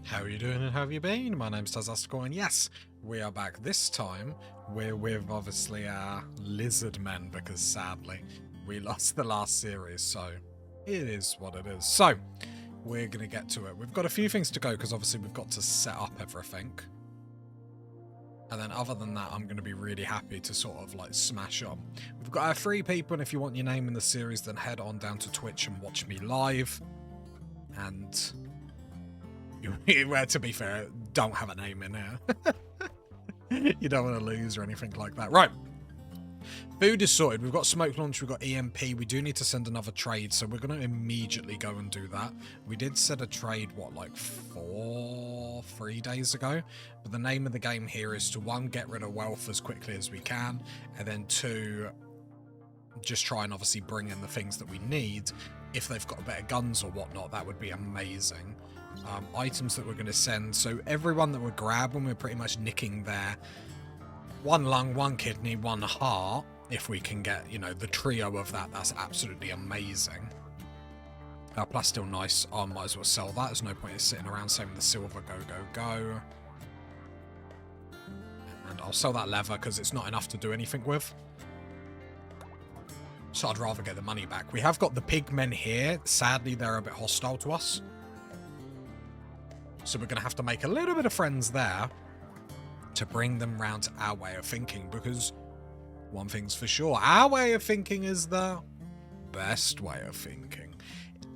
How are you doing and how have you been? My name's Tazastical, and yes, we are back. This time, we're with obviously our lizard men because sadly, we lost the last series, so it is what it is. So, we're going to get to it. We've got a few things to go because obviously we've got to set up everything. And then other than that, I'm going to be really happy to sort of like smash on. We've got our 3 people, and if you want your name in the series, then head on down to Twitch and watch me live. And where, to be fair, don't have a name in here. You don't want to lose or anything like that. Right. Food is sorted. We've got smoke launch, we've got EMP. We do need to send another trade, so we're going to immediately go and do that. We did set a trade, what, like 3 days ago? But the name of the game here is to, 1, get rid of wealth as quickly as we can, and then 2, just try and obviously bring in the things that we need. If they've got better guns or whatnot, that would be amazing. Items that we're going to send. So everyone that we're grabbing, we're pretty much nicking their 1 lung, 1 kidney, 1 heart. If we can get, you know, the trio of that, that's absolutely amazing. Plus still nice. I might as well sell that. There's no point in sitting around saving the silver. Go, go, go. And I'll sell that leather because it's not enough to do anything with. So I'd rather get the money back. We have got the pigmen here. Sadly, they're a bit hostile to us. So we're going to have to make a little bit of friends there to bring them round to our way of thinking, because one thing's for sure, our way of thinking is the best way of thinking.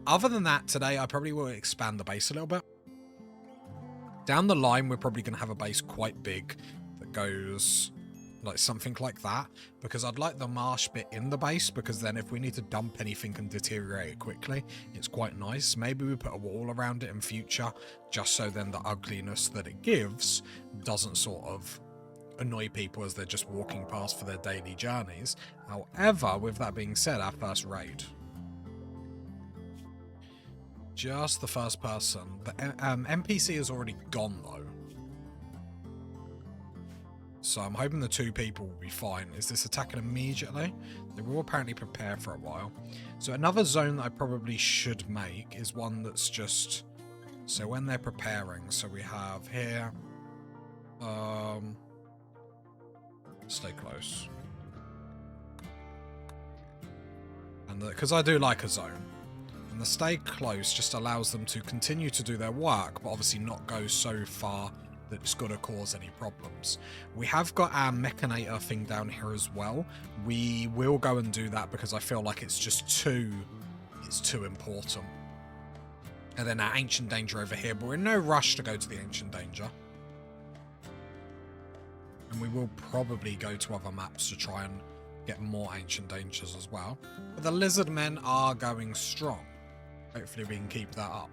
Other than that, today I probably will expand the base a little bit. Down the line, we're probably going to have a base quite big that goes like something like that, because I'd like the marsh bit in the base, because then if we need to dump anything and deteriorate it quickly, it's quite nice. Maybe we put a wall around it in future, just so then the ugliness that it gives doesn't sort of annoy people as they're just walking past for their daily journeys. However, with that being said, our first raid. Just the first person. The NPC is already gone though. So I'm hoping the 2 people will be fine. Is this attacking immediately? They will apparently prepare for a while. So another zone that I probably should make is one that's just... So when they're preparing, so we have here... Stay close. And because I do like a zone. And the stay close just allows them to continue to do their work, but obviously not go so far that it's going to cause any problems. We have got our mechanator thing down here as well. We will go and do that because I feel like it's just too important. And then our ancient danger over here, but we're in no rush to go to the ancient danger. And we will probably go to other maps to try and get more ancient dangers as well. But the lizard men are going strong. Hopefully we can keep that up.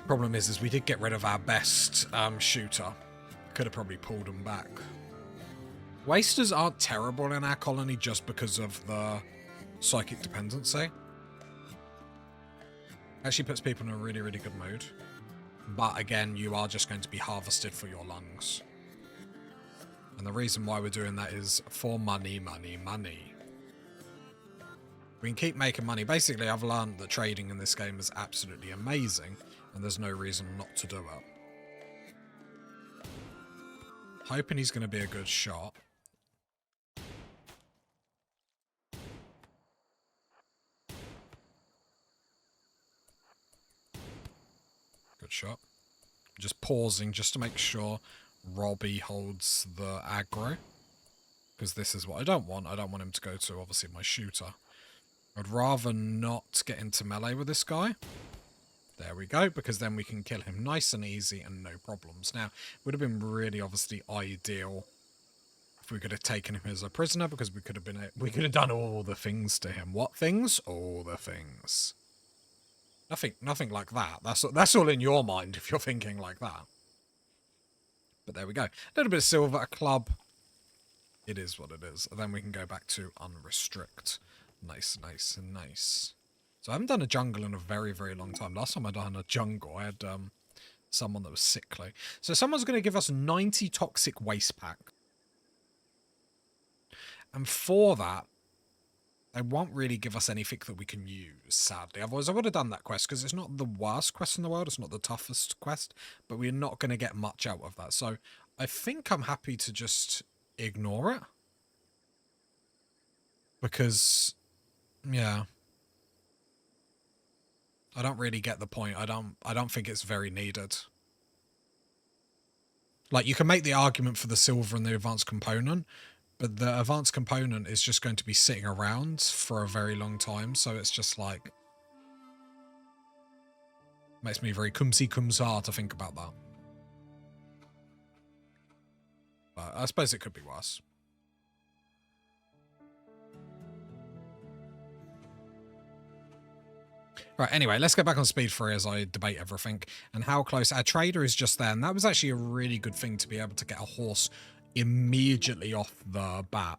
Problem is we did get rid of our best shooter. Could have probably pulled him back. Wasters aren't terrible in our colony just because of the psychic dependency. Actually puts people in a really, really good mood. But again, you are just going to be harvested for your lungs. And the reason why we're doing that is for money, money, money. We can keep making money. Basically, I've learned that trading in this game is absolutely amazing. And there's no reason not to do it. Hoping he's going to be a good shot. Good shot. Just pausing just to make sure Robbie holds the aggro. Because this is what I don't want. I don't want him to go to, obviously, my shooter. I'd rather not get into melee with this guy. There we go, because then we can kill him nice and easy and no problems. Now, it would have been really obviously ideal if we could have taken him as a prisoner, because we could have done all the things to him. What things? All the things. Nothing like that. That's all in your mind if you're thinking like that. But there we go. A little bit of silver, a club. It is what it is. And then we can go back to unrestrict. Nice, nice, and nice. So I haven't done a jungle in a very, very long time. Last time I done a jungle, I had someone that was sickly. So someone's going to give us 90 toxic waste pack. And for that, they won't really give us anything that we can use, sadly. Otherwise, I would have done that quest, because it's not the worst quest in the world. It's not the toughest quest, but we're not going to get much out of that. So I think I'm happy to just ignore it. Because, yeah, I don't really get the point. I don't think it's very needed. Like, you can make the argument for the silver and the advanced component, but the advanced component is just going to be sitting around for a very long time, so it's just like, makes me very kumsa to think about that. But I suppose it could be worse. Right, anyway, let's get back on speed 3 as I debate everything. And how close. Our trader is just there, and that was actually a really good thing to be able to get a horse immediately off the bat.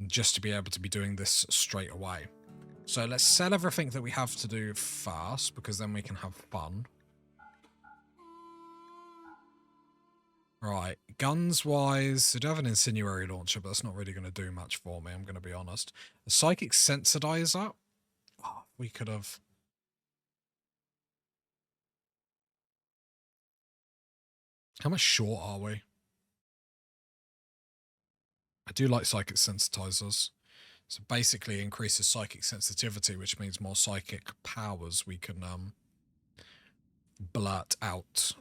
Just to be able to be doing this straight away. So let's sell everything that we have to do first, because then we can have fun. Right, guns-wise, I do have an incendiary launcher, but that's not really going to do much for me, I'm going to be honest. A psychic sensitizer. Oh, we could have... How much short are we? I do like psychic sensitizers. So basically increases psychic sensitivity, which means more psychic powers we can blurt out.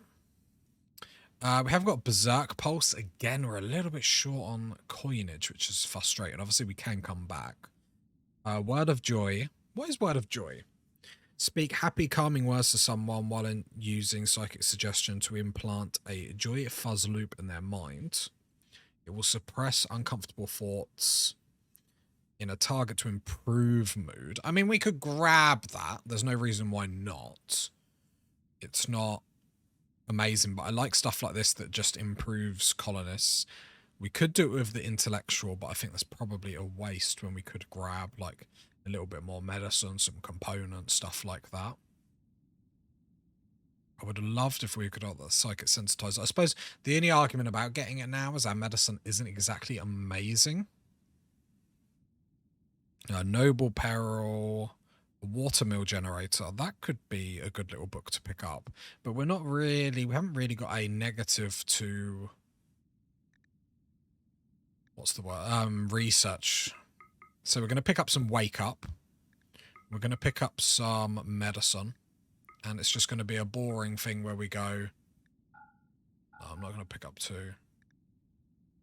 We have got Berserk Pulse. Again, we're a little bit short on coinage, which is frustrating. Obviously, we can come back. Word of Joy. What is Word of Joy? Speak happy, calming words to someone while using psychic suggestion to implant a joy fuzz loop in their mind. It will suppress uncomfortable thoughts in a target to improve mood. I mean, we could grab that. There's no reason why not. It's not amazing, but I like stuff like this that just improves colonists. We could do it with the intellectual, but I think that's probably a waste when we could grab like a little bit more medicine, some components, stuff like that. I would have loved if we could have the psychic sensitizer. I suppose the only argument about getting it now is our medicine isn't exactly amazing. Noble Peril, Watermill Generator. That could be a good little book to pick up. But we're not really, we haven't really got a negative to, what's the word? Research. So we're going to pick up some Wake Up. We're going to pick up some medicine. And it's just going to be a boring thing where we go, no, I'm not going to pick up 2.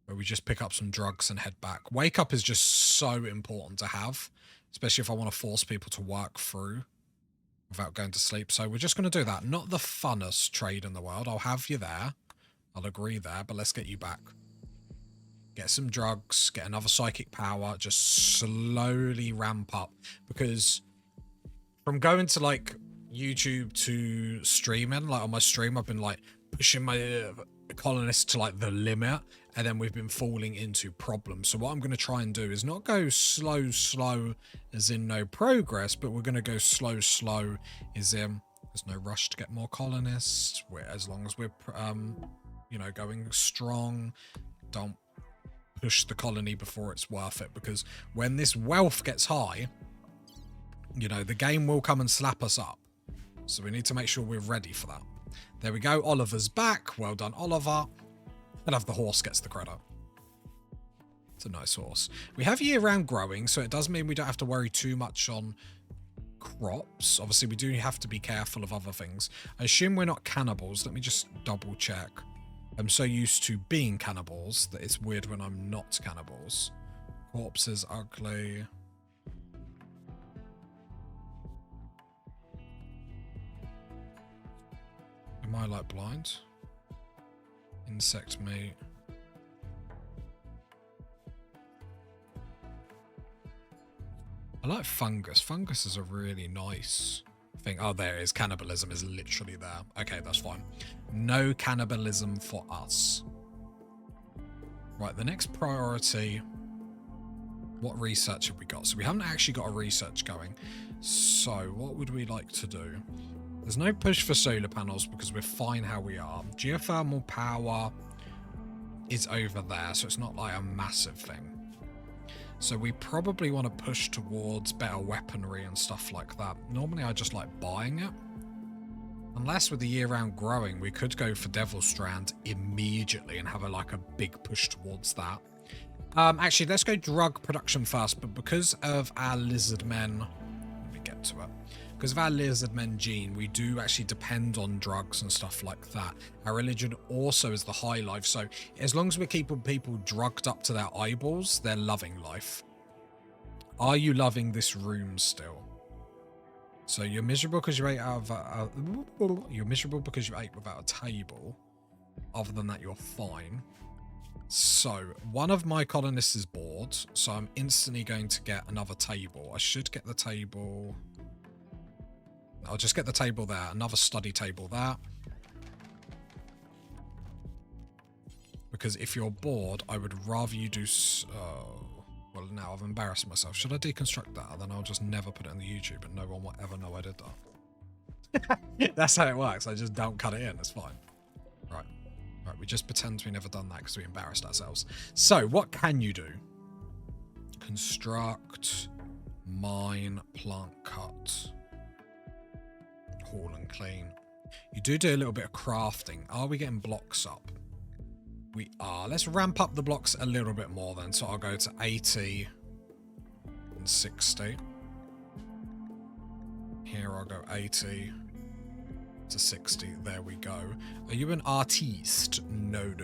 Where we just pick up some drugs and head back. Wake Up is just so important to have, especially if I want to force people to work through without going to sleep. So we're just going to do that. Not the funnest trade in the world. I'll have you there. I'll agree there, but let's get you back. Get some drugs, get another psychic power, just slowly ramp up. Because from going to like YouTube to streaming, like on my stream, I've been like pushing my colonists to like the limit, and then we've been falling into problems. So what I'm going to try and do is not go slow as in no progress, but we're going to go slow as in there's no rush to get more colonists. As long as we're you know, going strong, don't push the colony before it's worth it, because when this wealth gets high, you know, the game will come and slap us up. So we need to make sure we're ready for that. There we go. Oliver's back. Well done, Oliver. And have the horse gets the credit. It's a nice horse. We have year-round growing, so it does mean we don't have to worry too much on crops. Obviously, we do have to be careful of other things. I assume we're not cannibals. Let me just double check. I'm so used to being cannibals that it's weird when I'm not cannibals. Corpse is ugly. Am I like blind? Insect meat. I like fungus. Fungus is a really nice thing. Oh, there it is. Cannibalism is literally there. Okay, that's fine. No cannibalism for us. Right, the next priority. What research have we got? So we haven't actually got a research going. So what would we like to do? There's no push for solar panels because we're fine how we are. Geothermal power is over there, so it's not like a massive thing. So we probably want to push towards better weaponry and stuff like that. Normally I just like buying it. Unless with the year-round growing, we could go for Devil Strand immediately and have like a big push towards that. Actually, let's go drug production first, but because of our lizard men, let me get to it. Because of our lizard men gene, we do actually depend on drugs and stuff like that. Our religion also is the high life, so as long as we're keeping people drugged up to their eyeballs, they're loving life. Are you loving this room still? So you're miserable because you ate out of you're miserable because you ate without a table. Other than that, you're fine. So one of my colonists is bored, so I'm instantly going to get another table. I should get the table. I'll just get the table there. Another study table there. Because if you're bored, I would rather you do. Well, now I've embarrassed myself. Should I deconstruct that? Then I'll just never put it on the YouTube and no one will ever know I did that. That's how it works. I just don't cut it in. It's fine. Right. Right. We just pretend we never done that because we embarrassed ourselves. So what can you do? Construct, mine, plant cut, haul and clean. You do a little bit of crafting. Are we getting blocks up? We are. Let's ramp up the blocks a little bit more then. So I'll go to 80 and 60. Here I'll go 80 to 60. There we go. Are you an artiste? No.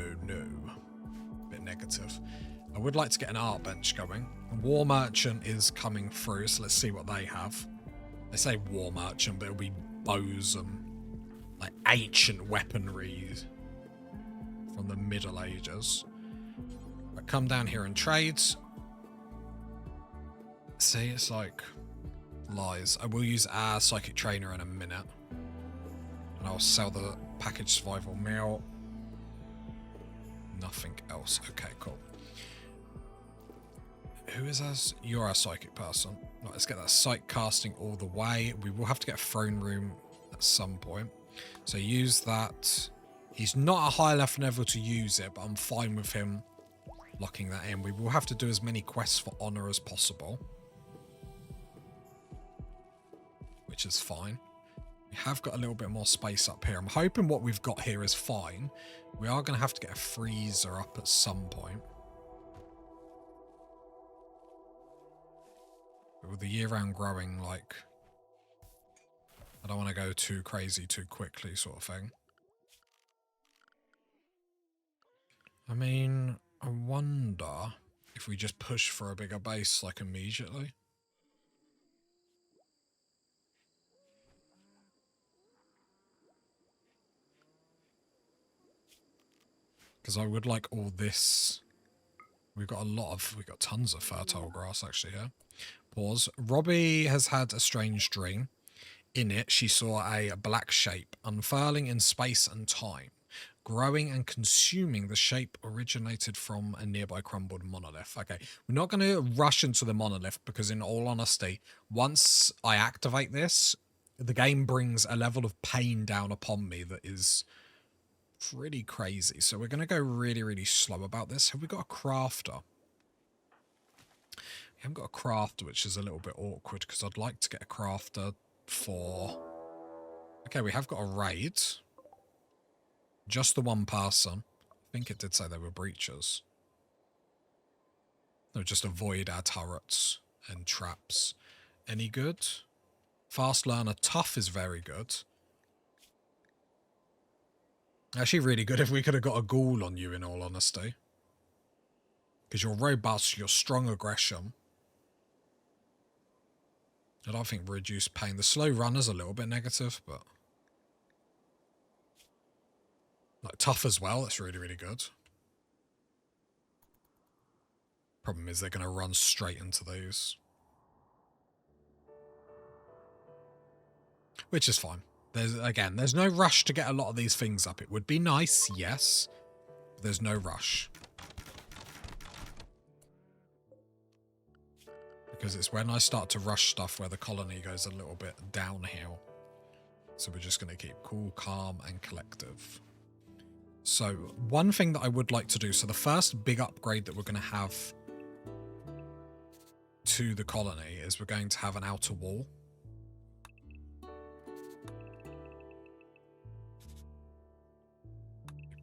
Bit negative. I would like to get an art bench going. War Merchant is coming through, so let's see what they have. They say War Merchant, but it'll be bows and like ancient weaponry from the Middle Ages. But come down here and trades. See, it's like lies. I will use our psychic trainer in a minute. And I'll sell the package survival meal. Nothing else. Okay, cool. Who is us? You're our psychic person. Right, let's get that psych casting all the way. We will have to get a throne room at some point. So use that. He's not a high enough level to use it, but I'm fine with him locking that in. We will have to do as many quests for honor as possible, which is fine. We have got a little bit more space up here. I'm hoping what we've got here is fine. We are going to have to get a freezer up at some point. But with the year-round growing, like, I don't want to go too crazy too quickly sort of thing. I mean, I wonder if we just push for a bigger base, like, immediately. Because I would like all this. We've got tons of fertile grass, actually, here. Pause. Robbie has had a strange dream. In it, she saw a black shape unfurling in space and time, growing and consuming. The shape originated from a nearby crumbled monolith. Okay, we're not going to rush into the monolith because, in all honesty, once I activate this, the game brings a level of pain down upon me that is pretty crazy. So we're going to go really, really slow about this. Have we got a crafter? We haven't got a crafter, which is a little bit awkward because I'd like to get a crafter for... Okay, we have got a raid. Just the one person. I think it did say they were breachers. No, just avoid our turrets and traps. Any good? Fast learner. Tough is very good. Actually really good if we could have got a ghoul on you, in all honesty. Because you're robust, you're strong aggression. I don't think reduced pain. The slow runner's a little bit negative, but... like, tough as well, that's really, really good. Problem is they're going to run straight into these. Which is fine. There's no rush to get a lot of these things up. It would be nice, yes. But there's no rush. Because it's when I start to rush stuff where the colony goes a little bit downhill. So we're just going to keep cool, calm, and collective. So one thing that I would like to do, so the first big upgrade that we're going to have to the colony is we're going to have an outer wall.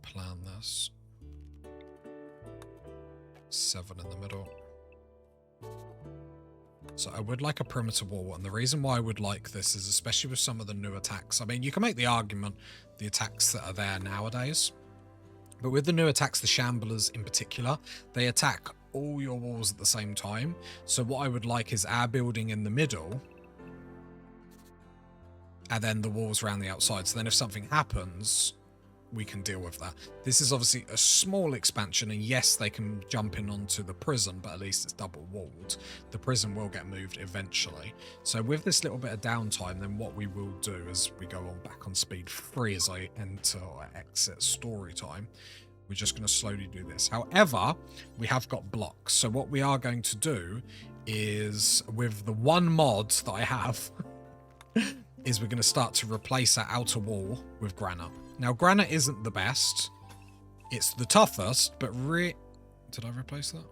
Plan this. 7 in the middle. So I would like a perimeter wall, and the reason why I would like this is especially with some of the new attacks. I mean, you can make the argument, the attacks that are there nowadays, but with the new attacks, the Shamblers in particular, they attack all your walls at the same time. So what I would like is our building in the middle, and then the walls around the outside. So then if something happens, we can deal with that. This is obviously a small expansion, and yes, they can jump in onto the prison, but at least it's double walled. The prison will get moved eventually. So with this little bit of downtime, then what we will do as we go on back on speed 3 as I enter or exit story time, we're just going to slowly do this. However, we have got blocks. So what we are going to do is, with the one mod that I have, is we're going to start to replace that outer wall with granite. Now, granite isn't the best. It's the toughest, but did I replace that?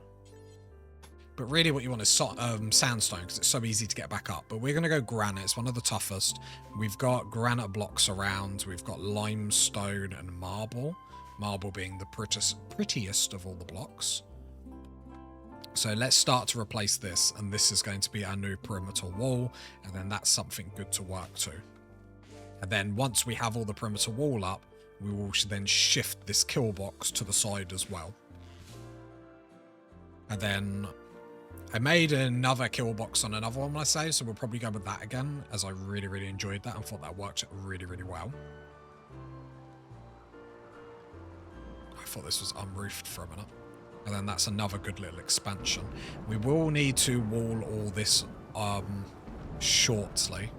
But really what you want is sandstone, because it's so easy to get back up. But we're going to go granite. It's one of the toughest. We've got granite blocks around. We've got limestone and marble. Marble being the prettiest of all the blocks. So let's start to replace this, and this is going to be our new perimeter wall, and then that's something good to work to. And then once we have all the perimeter wall up, we will then shift this kill box to the side as well. And then I made another kill box on another one, I say, so we'll probably go with that again, as I really, really enjoyed that and thought that worked really, really well. I thought this was unroofed for a minute. And then that's another good little expansion. We will need to wall all this shortly.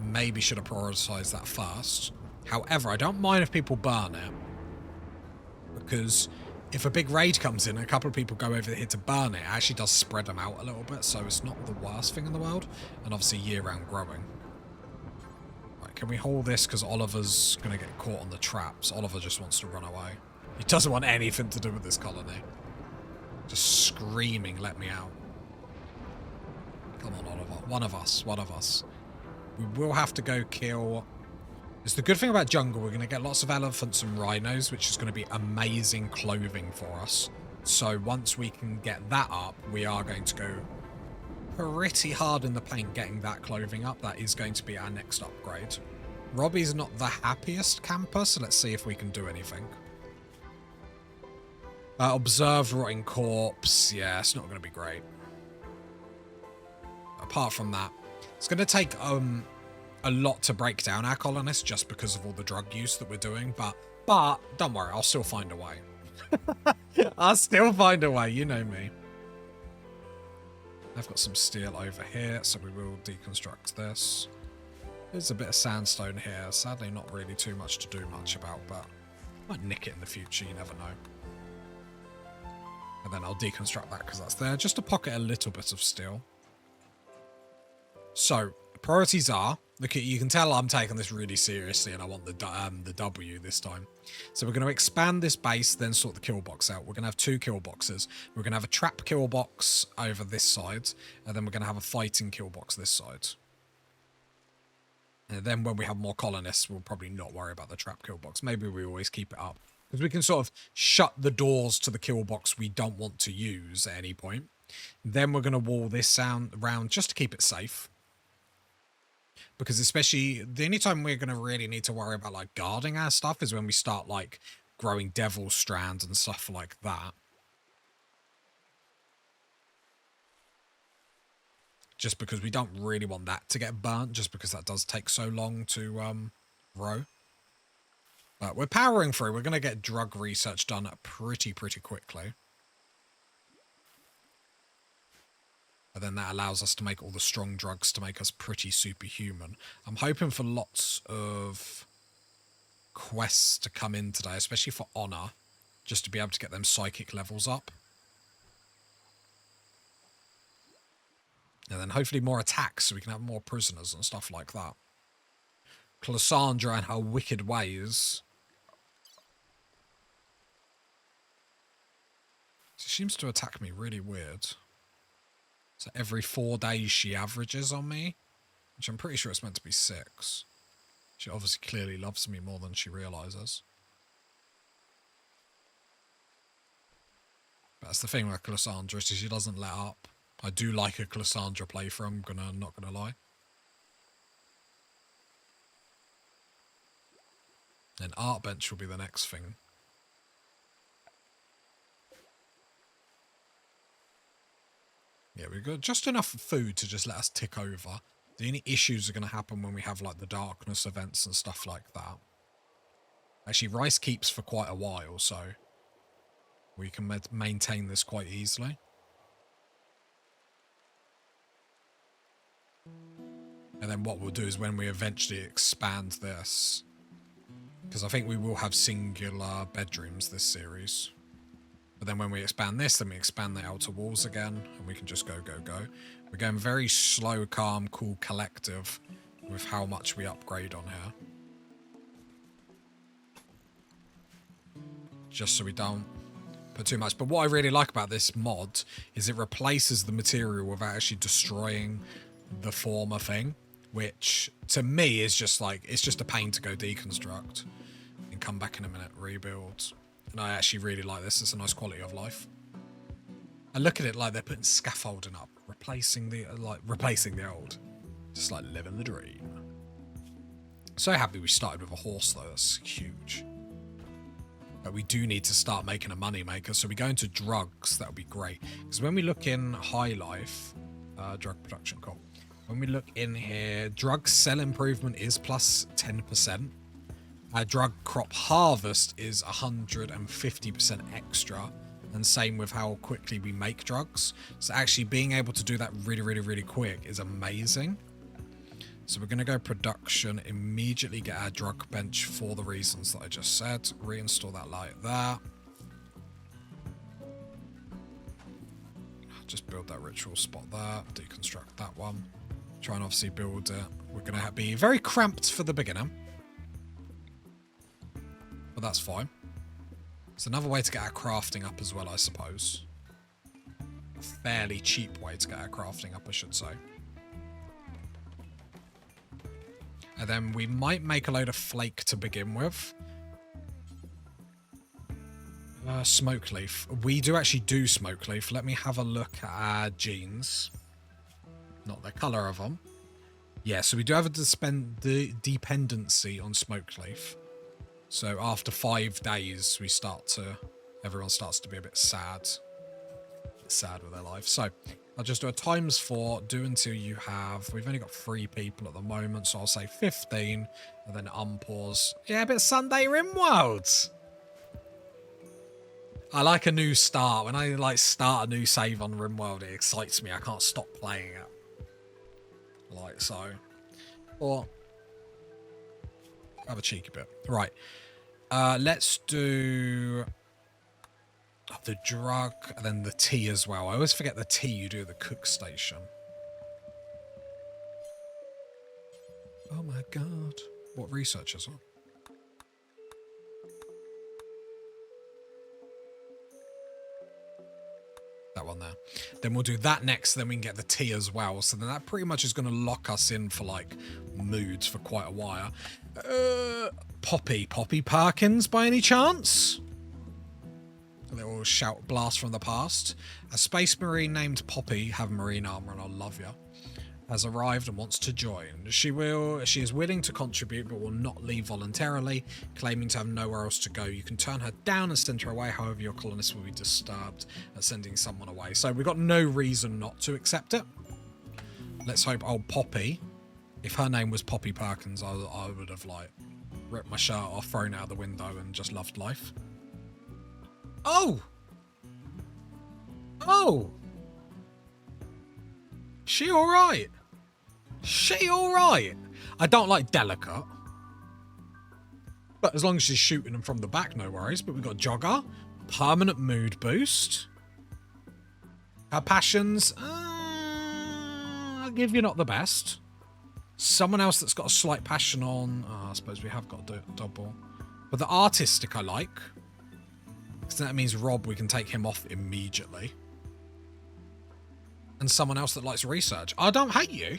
Maybe should have prioritized that first. However, I don't mind if people burn it, because if a big raid comes in and a couple of people go over here to burn it, it actually does spread them out a little bit, so it's not the worst thing in the world. And obviously year-round growing. Right, can we hold this, because Oliver's going to get caught on the traps. Oliver just wants to run away. He doesn't want anything to do with this colony. Just screaming, let me out. Come on, Oliver. One of us. One of us. We will have to go kill... It's the good thing about jungle. We're going to get lots of elephants and rhinos, which is going to be amazing clothing for us. So once we can get that up, we are going to go pretty hard in the paint getting that clothing up. That is going to be our next upgrade. Robbie's not the happiest camper, so let's see if we can do anything. Observed rotting corpse. Yeah, it's not going to be great. Apart from that, it's going to take a lot to break down our colonists just because of all the drug use that we're doing. But don't worry, I'll still find a way. I'll still find a way. You know me. I've got some steel over here, so we will deconstruct this. There's a bit of sandstone here. Sadly, not really too much to do much about, but I might nick it in the future. You never know. And then I'll deconstruct that because that's there, just to pocket a little bit of steel. So, priorities are, look, you can tell I'm taking this really seriously and I want the W this time. So we're going to expand this base, then sort the kill box out. We're going to have 2 kill boxes. We're going to have a trap kill box over this side, and then we're going to have a fighting kill box this side. And then when we have more colonists, we'll probably not worry about the trap kill box. Maybe we always keep it up. Because we can sort of shut the doors to the kill box we don't want to use at any point. Then we're going to wall this around just to keep it safe. Because especially, the only time we're going to really need to worry about, like, guarding our stuff is when we start, like, growing devil strands and stuff like that. Just because we don't really want that to get burnt, just because that does take so long to grow. But we're powering through. We're going to get drug research done pretty quickly. And then that allows us to make all the strong drugs to make us pretty superhuman. I'm hoping for lots of quests to come in today, especially for Honor, just to be able to get them psychic levels up. And then hopefully more attacks so we can have more prisoners and stuff like that. Cassandra and her wicked ways. She seems to attack me really weird. So every 4 days she averages on me, which I'm pretty sure it's meant to be 6. She obviously clearly loves me more than she realises. But that's the thing with Cassandra, is she doesn't let up. I do like a Cassandra playthrough, I'm not gonna lie. Then art bench will be the next thing. Yeah, we've got just enough food to just let us tick over. The only issues are going to happen when we have like the darkness events and stuff like that. Actually, rice keeps for quite a while, so we can maintain this quite easily. And then what we'll do is when we eventually expand this, because I think we will have singular bedrooms this series. But then when we expand this, then we expand the outer walls again, and we can just go, go, go. We're going very slow, calm, cool, collective with how much we upgrade on here. Just so we don't put too much. But what I really like about this mod is it replaces the material without actually destroying the former thing, which to me is just like, it's just a pain to go deconstruct and come back in a minute, rebuild. And I actually really like this. It's a nice quality of life. I look at it like they're putting scaffolding up, replacing the old. Just like living the dream. So happy we started with a horse though. That's huge. But we do need to start making a money maker. So we go into drugs. That would be great. Because when we look in high life, drug production, cool. When we look in here, drug cell improvement is plus 10%. Our drug crop harvest is 150% extra, and same with how quickly we make drugs. So actually being able to do that really, really, really quick is amazing. So we're going to go production, immediately get our drug bench for the reasons that I just said. Reinstall that like that. Just build that ritual spot there. Deconstruct that one. Try and obviously build it. We're going to be very cramped for the beginner. But that's fine. It's another way to get our crafting up as well, I suppose. A fairly cheap way to get our crafting up, I should say. And then we might make a load of flake to begin with. Smoke leaf. We do actually do smoke leaf. Let me have a look at our genes. Not the colour of them. Yeah, so we do have a dependency on smoke leaf. So after 5 days, everyone starts to be a bit sad. With their life. So I'll just do a ×4, do until you have, we've only got 3 people at the moment, so I'll say 15, and then unpause. Yeah, a bit Sunday Rimworld. I like a new start. When I like start a new save on Rimworld, it excites me. I can't stop playing it. Like so. Or have a cheeky bit. Right. Let's do the drug and then the tea as well. I always forget the tea you do at the cook station. Oh my god. What research is on? That one there. Then we'll do that next, then we can get the tea as well. So then that pretty much is going to lock us in for like moods for quite a while. Poppy Parkins by any chance? A little shout blast from the past. A space marine named Poppy, have marine armor and I'll love you, has arrived and wants to join. She is willing to contribute but will not leave voluntarily, claiming to have nowhere else to go. You can turn her down and send her away, however your colonists will be disturbed at sending someone away. So we've got no reason not to accept it. Let's hope old Poppy, if her name was Poppy Perkins, I would have like ripped my shirt off, thrown out the window and just loved life. Oh! She alright? She alright? I don't like delicate. But as long as she's shooting them from the back, no worries. But we've got Jogger. Permanent mood boost. Her passions. I'll give you not the best. Someone else that's got a slight passion on. I suppose we have got a double. But the artistic I like. Because that means Rob, we can take him off immediately. And someone else that likes research. I don't hate you.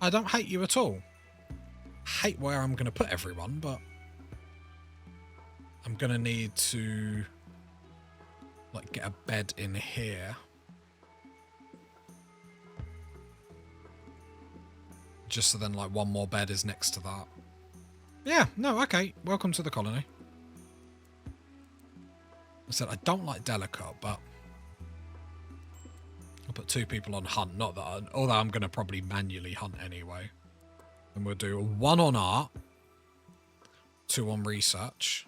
I don't hate you at all. I hate where I'm going to put everyone, but I'm going to need to like get a bed in here. Just so then like one more bed is next to that. Yeah, no, okay. Welcome to the colony. I said I don't like delicate, but I'll put 2 people on hunt. Not that, although I'm going to probably manually hunt anyway. And we'll do 1 on art, 2 on research.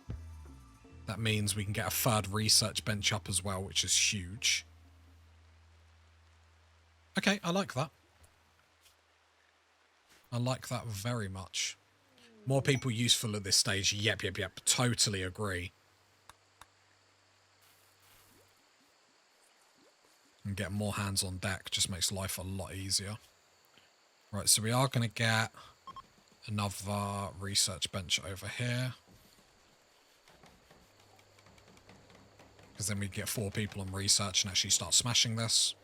That means we can get a 3rd research bench up as well, which is huge. Okay, I like that. I like that very much. More people useful at this stage. Yep. Totally agree. And get more hands on deck just makes life a lot easier. Right, so we are going to get another research bench over here. Because then we get 4 people on research and actually start smashing this.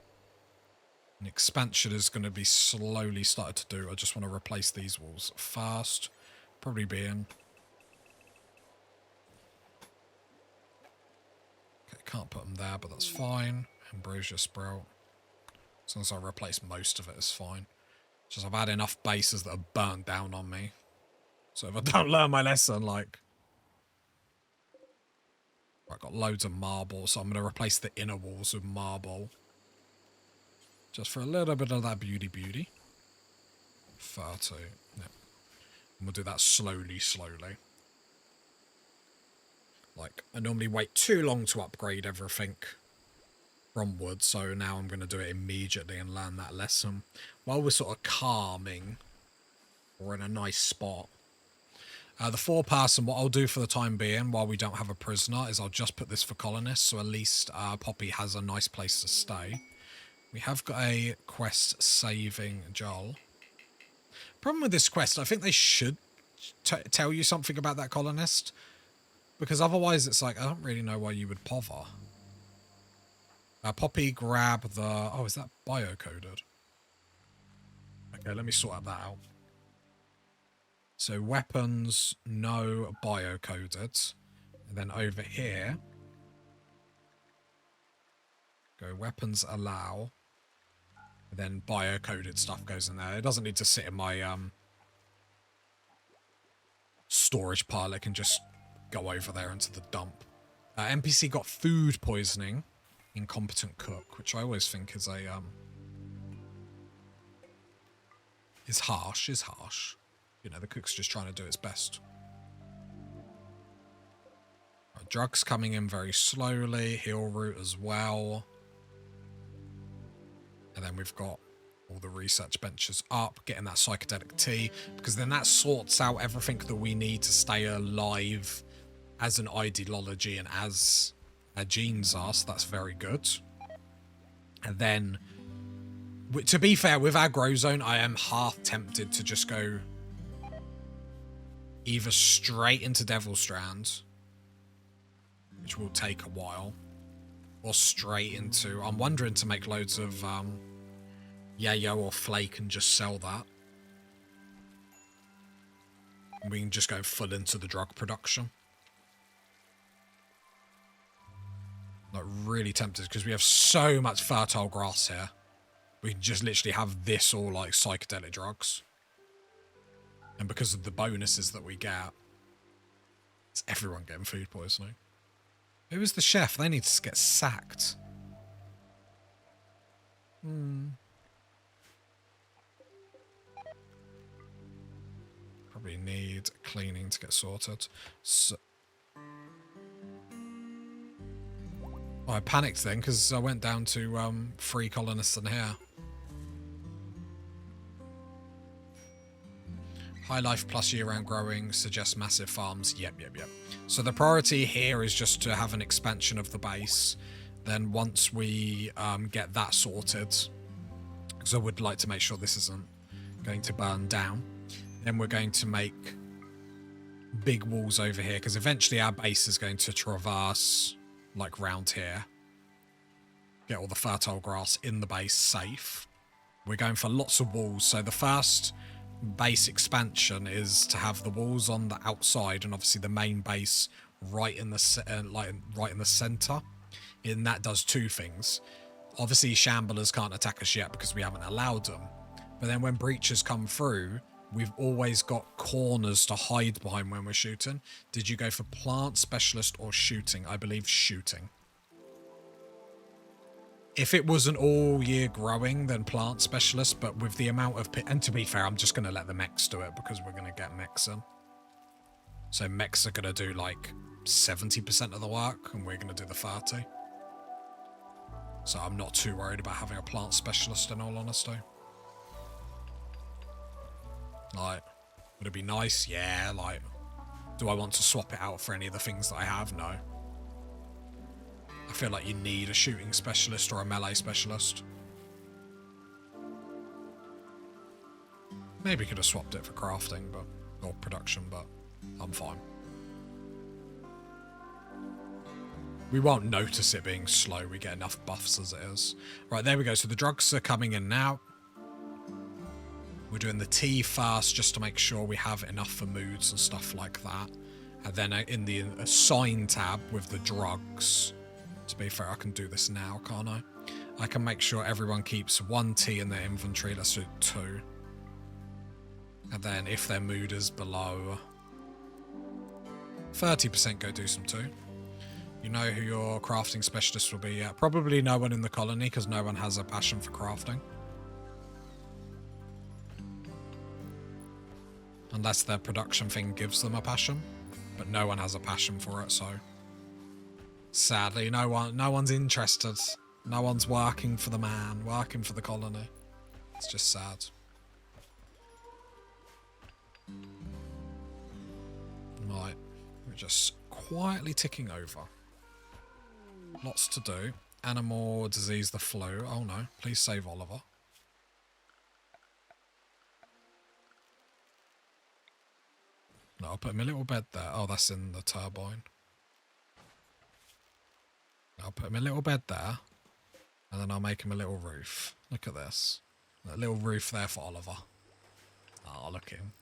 An expansion is going to be slowly started to do. I just want to replace these walls first. Probably being... Okay, can't put them there, but that's fine. Ambrosia sprout. As long as I replace most of it, it's fine. Just I've had enough bases that are burnt down on me. So if I don't learn my lesson, like... I've got loads of marble, so I'm going to replace the inner walls with marble. Just for a little bit of that beauty. 30. Yeah. And we'll do that slowly. Like, I normally wait too long to upgrade everything from wood, so now I'm going to do it immediately and learn that lesson. While we're sort of calming, or in a nice spot. The 4-person, what I'll do for the time being, while we don't have a prisoner, is I'll just put this for colonists, so at least Poppy has a nice place to stay. We have got a quest saving Joel. Problem with this quest, I think they should tell you something about that colonist. Because otherwise it's like, I don't really know why you would bother. Poppy, grab the... Oh, is that biocoded? Okay, let me sort that out. So weapons, no biocoded. And then over here, go weapons allow. And then biocoded stuff goes in there. It doesn't need to sit in my storage pile. It can just go over there into the dump. NPC got food poisoning. Incompetent cook, which I always think is a is harsh. You know, the cook's just trying to do its best. Right, drugs coming in very slowly. Heal root as well. And then we've got all the research benches up, getting that psychedelic tea, because then that sorts out everything that we need to stay alive as an ideology and as our genes are, so that's very good. And then, to be fair, with our grow zone, I am half tempted to just go either straight into Devil's Strand, which will take a while, or straight into... I'm wondering to make loads of yayo or flake and just sell that. And we can just go full into the drug production. Like, really tempted, because we have so much fertile grass here. We can just literally have this all like psychedelic drugs. And because of the bonuses that we get, it's everyone getting food poisoning. Who is the chef? They need to get sacked. Probably need cleaning to get sorted. So I panicked then because I went down to 3 colonists in here. High life plus year-round growing suggests massive farms. Yep. So the priority here is just to have an expansion of the base. Then once we get that sorted, because I would like to make sure this isn't going to burn down, then we're going to make big walls over here, because eventually our base is going to traverse like round here. Get all the fertile grass in the base safe. We're going for lots of walls. So the first base expansion is to have the walls on the outside and obviously the main base right in the right in the center. And that does two things. Obviously, shamblers can't attack us yet because we haven't allowed them. But then when breaches come through, we've always got corners to hide behind when we're shooting. Did you go for plant specialist or shooting? I believe shooting. If it wasn't all year growing, then plant specialist, but with the amount of... And to be fair, I'm just going to let the mechs do it because we're going to get mechs in. So mechs are going to do like 70% of the work and we're going to do the 30. So I'm not too worried about having a plant specialist in all honesty. Like, would it be nice? Yeah, like, do I want to swap it out for any of the things that I have? No. I feel like you need a shooting specialist or a melee specialist. Maybe could have swapped it for crafting, but or production, but I'm fine. We won't notice it being slow. We get enough buffs as it is. Right, there we go. So the drugs are coming in now. We're doing the tea first just to make sure we have enough for moods and stuff like that. And then in the assign tab with the drugs, to be fair, I can do this now, can't I? I can make sure everyone keeps 1 tea in their inventory. Let's do 2. And then if their mood is below 30%, go do some 2. You know who your crafting specialist will be yet? Probably no one in the colony because no one has a passion for crafting. Unless their production thing gives them a passion. But no one has a passion for it, so... Sadly, no one's interested. No one's working for the man, working for the colony. It's just sad. Right, we're just quietly ticking over. Lots to do. Animal disease, the flu. Oh no, please save Oliver. No, I'll put him a little bed there. Oh, that's in the turbine. I'll put him a little bed there. And then I'll make him a little roof. Look at this. A little roof there for Oliver. Oh, look at him.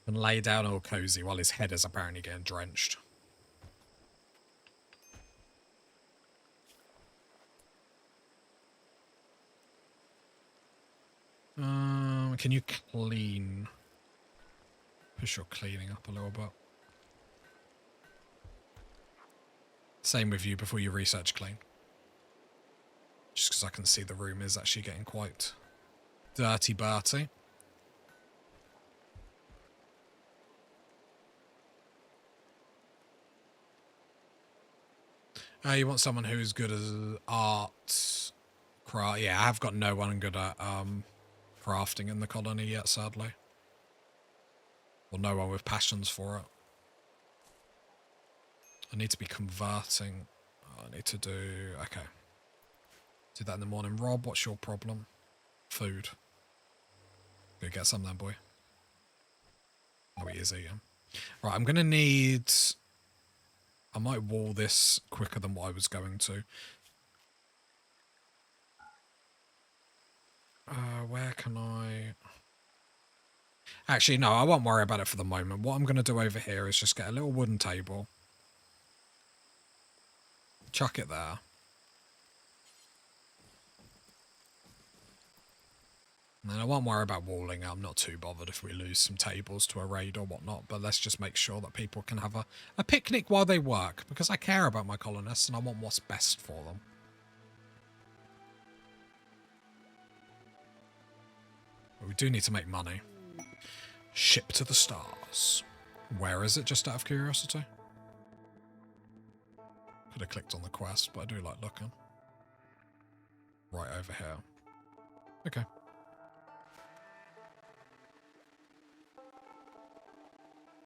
And lay down all cozy while his head is apparently getting drenched. Can you clean? Push your cleaning up a little bit. Same with you before you research clean. Just because I can see the room is actually getting quite dirty-birty. You want someone who's good as art, craft. Yeah, I have got no one good at crafting in the colony yet, sadly. Or no one with passions for it. I need to be converting. I need to do... Okay. Do that in the morning. Rob, what's your problem? Food. Go get some then, boy. Oh, he is eating. Right, I'm going to need... I might wall this quicker than what I was going to. Where can I... Actually, no, I won't worry about it for the moment. What I'm going to do over here is just get a little wooden table. Chuck it there. And then I won't worry about walling. I'm not too bothered if we lose some tables to a raid or whatnot, but let's just make sure that people can have a picnic while they work, because I care about my colonists and I want what's best for them. But we do need to make money. Ship to the stars. Where is it, just out of curiosity? Could have clicked on the quest, but I do like looking. Right over here. Okay.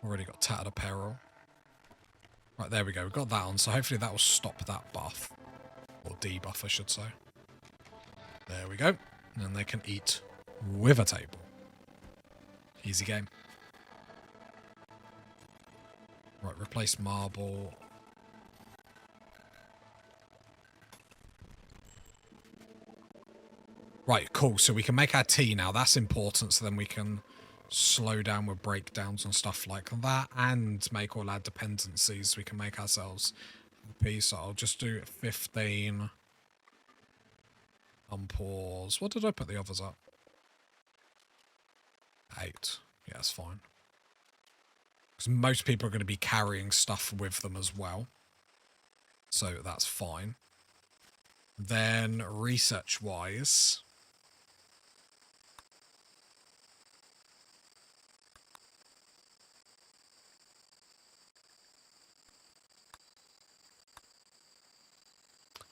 Already got tattered apparel. Right, there we go. We've got that on, so hopefully that will stop that buff. Or debuff, I should say. There we go. And then they can eat with a table. Easy game. Right, replace marble. Right, cool. So we can make our tea now. That's important. So then we can slow down with breakdowns and stuff like that and make all our dependencies. We can make ourselves happy. So I'll just do 15 unpause. What did I put the others at? 8. Yeah, that's fine. Because most people are going to be carrying stuff with them as well. So that's fine. Then research-wise...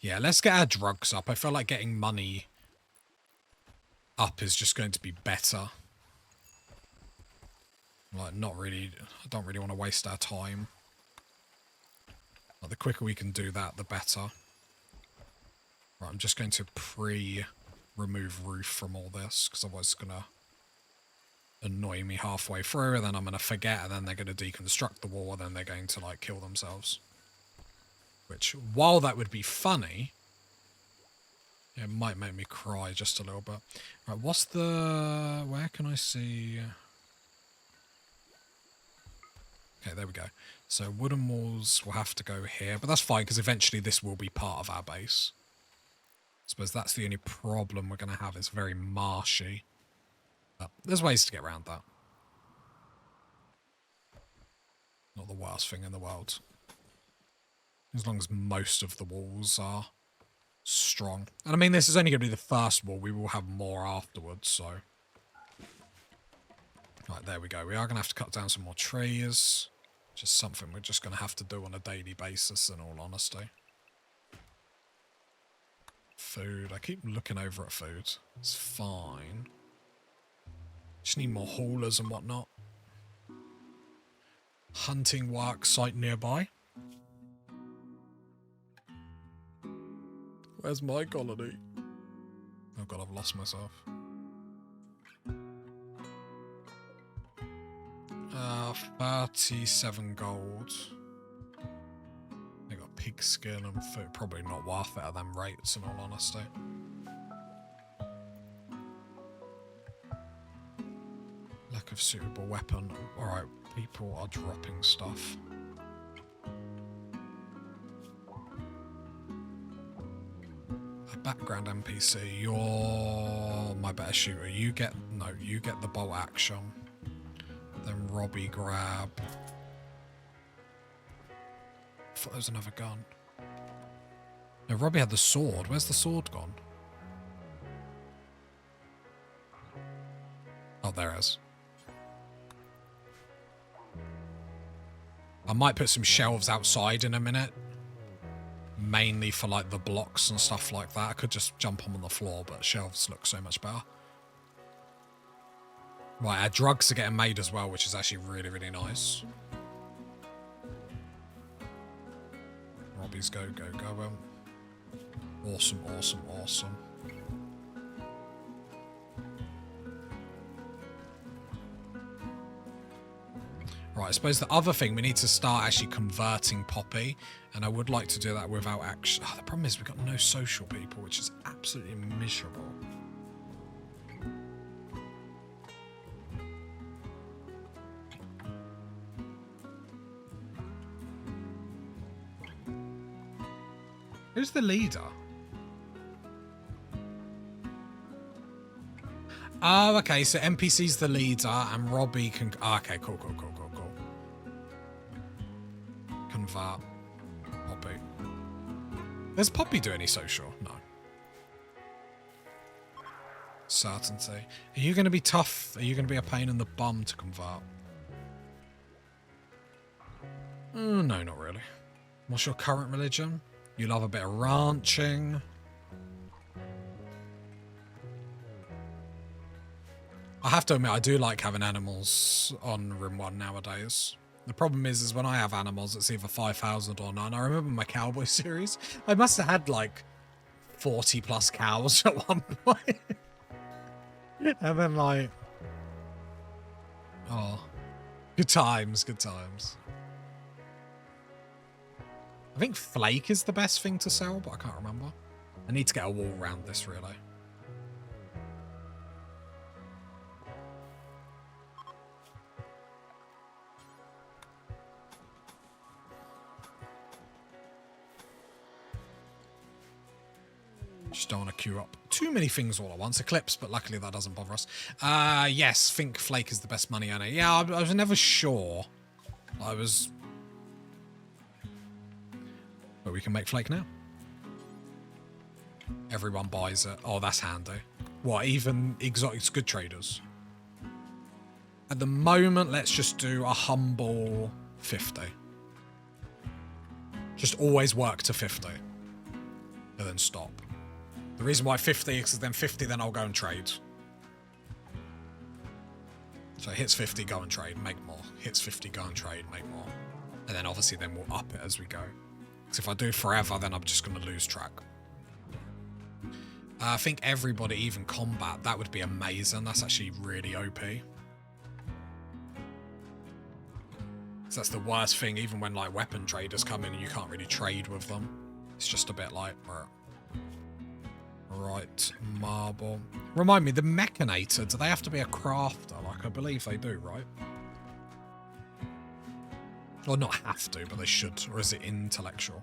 yeah, let's get our drugs up. I feel like getting money up is just going to be better. Like, not really... I don't really want to waste our time. Like, the quicker we can do that, the better. Right, I'm just going to remove roof from all this, because otherwise it's going to annoy me halfway through, and then I'm going to forget, and then they're going to deconstruct the wall, and then they're going to, like, kill themselves. Which, while that would be funny, it might make me cry just a little bit. Right, what's the... where can I see... okay, there we go. So wooden walls will have to go here, but that's fine, because eventually this will be part of our base. I suppose that's the only problem we're going to have. It's very marshy. But there's ways to get around that. Not the worst thing in the world. As long as most of the walls are strong. And I mean, this is only going to be the first wall. We will have more afterwards, so... right, there we go. We are going to have to cut down some more trees. Just something we're just going to have to do on a daily basis, in all honesty. Food. I keep looking over at food. It's fine. Just need more haulers and whatnot. Hunting work site nearby. Where's my colony? Oh god, I've lost myself. 37 gold. They got pig skin and food. Probably not worth it at them rates, in all honesty. Lack of suitable weapon. Alright, people are dropping stuff. A background NPC, you're my better shooter. You get the bolt action. Then Robbie grab. I thought there was another gun. No, Robbie had the sword. Where's the sword gone? Oh, there it is. I might put some shelves outside in a minute. Mainly for like the blocks and stuff like that. I could just jump on the floor, but shelves look so much better. Right, our drugs are getting made as well, which is actually really, really nice. Robbie's go. Awesome, awesome, awesome. Right, I suppose the other thing, we need to start actually converting Poppy, and I would like to do that without actually... oh, the problem is we've got no social people, which is absolutely miserable. Who's the leader? Oh, okay, so NPC's the leader, and Robbie can... oh, okay, cool. Convert Poppy. Does Poppy do any social? No. Certainty. Are you going to be tough? Are you going to be a pain in the bum to convert? No, not really. What's your current religion? You love a bit of ranching. I have to admit, I do like having animals on Rimworld nowadays. The problem is when I have animals, it's either 5,000 or none. I remember my cowboy series. I must have had like 40 plus cows at one point. And then like... oh. Good times, good times. I think flake is the best thing to sell, but I can't remember. I need to get a wall around this, really. Just don't want to queue up too many things all at once. Eclipse, but luckily that doesn't bother us. Yes, think Flake is the best money earner. Yeah, I was never sure. I was... But we can make Flake now. Everyone buys it. Oh, that's handy. What, even exotics good traders? At the moment, let's just do a humble 50. Just always work to 50. And then stop. The reason why 50 is because then 50, then I'll go and trade. So it hits 50, go and trade, make more. Hits 50, go and trade, make more. And then obviously then we'll up it as we go. Because if I do forever, then I'm just going to lose track. I think everybody, even combat, that would be amazing. That's actually really OP. So that's the worst thing, even when like weapon traders come in and you can't really trade with them. It's just a bit like... Right, marble. Remind me, the Mechanator, do they have to be a crafter? Like, I believe they do, right? Or not have to, but they should. Or is it intellectual?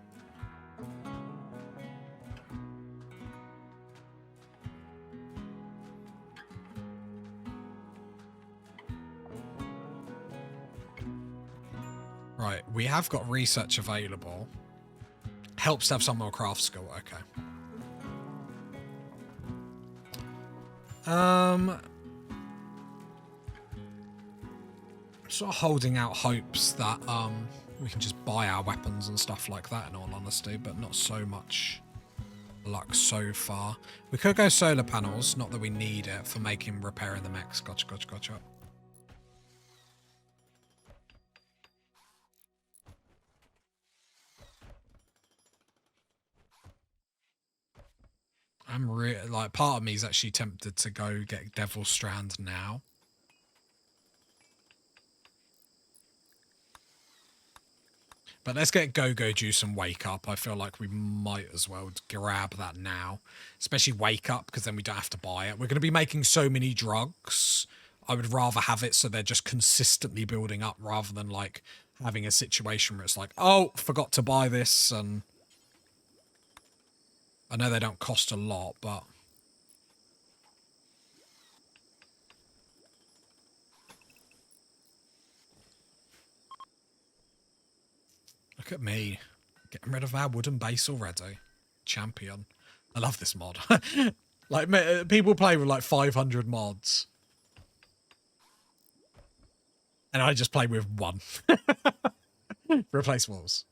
Right, we have got research available. Helps to have some more craft skill, okay. Sort of holding out hopes that we can just buy our weapons and stuff like that, in all honesty, but not so much luck so far. We could go solar panels, not that we need it, for making repairing the mechs. Gotcha, gotcha, gotcha. I'm really, like, part of me is actually tempted to go get Devil Strand now. But let's get Go-Go Juice and Wake Up. I feel like we might as well grab that now. Especially Wake Up, because then we don't have to buy it. We're going to be making so many drugs. I would rather have it so they're just consistently building up rather than, like, having a situation where it's like, oh, forgot to buy this, and... I know they don't cost a lot, but... Look at me. Getting rid of our wooden base already. Champion. I love this mod. Like, people play with like 500 mods. And I just play with one. Replace walls.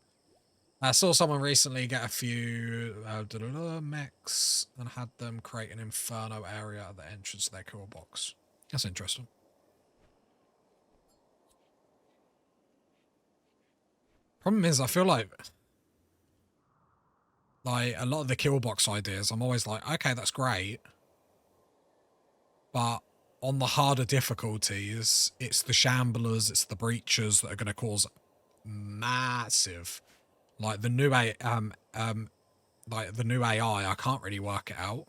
I saw someone recently get a few mechs and had them create an inferno area at the entrance to their core box. That's interesting. Problem is, I feel like a lot of the kill box ideas, I'm always like, okay, that's great. But on the harder difficulties, it's the shamblers, it's the breachers that are going to cause massive. Like the new AI, I can't really work it out.